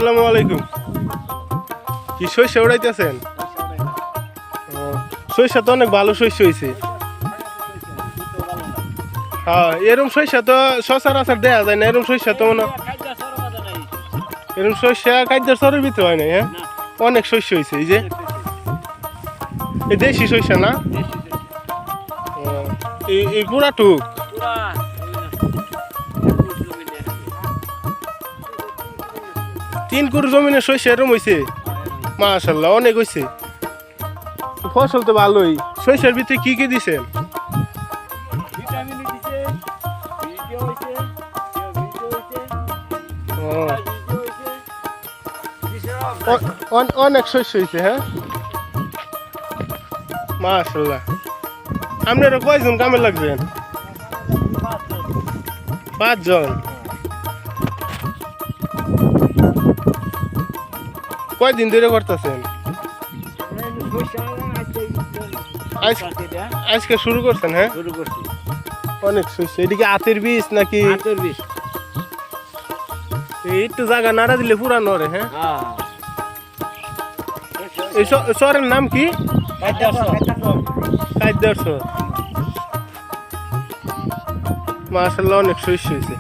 আসসালামু আলাইকুম। কি শস্য উড়াইতেছেন? শস্য তো অনেক ভালো শস্য হয়েছে। হ্যাঁ, এরকম শস্য তো সচরাচর দেয়া যায় না। এরকম শস্য তো মনে এরকম শস্য খাদ্যের সরের ভিতরে হয় না। হ্যাঁ, অনেক শস্য হয়েছে। এই যে এই দেশি শস্য না, এই পুরা টুক তিন কুড়ি জমিনের শস্য এরকম হয়েছে। মাশাআল্লাহ, অনেক হয়েছে। ফসল তো ভালোই। শস্যের ভিতরে কি কি দিছেন? অনেক শস্য হয়েছে। হ্যাঁ, মাশাআল্লাহ। আপনারা কয়জন কামে লাগবেন? 5 জন। কয়দিন ধরে করতেছেন? আজকে শুরু করছেন? হ্যাঁ, অনেক শস্য। এদিকে আতের বীজ নাকি? একটু জায়গা নাড়া দিলে পুরা নড়ে। হ্যাঁ, এই শহরের নাম কি? মাশাআল্লাহ, অনেক শস্য হয়েছে।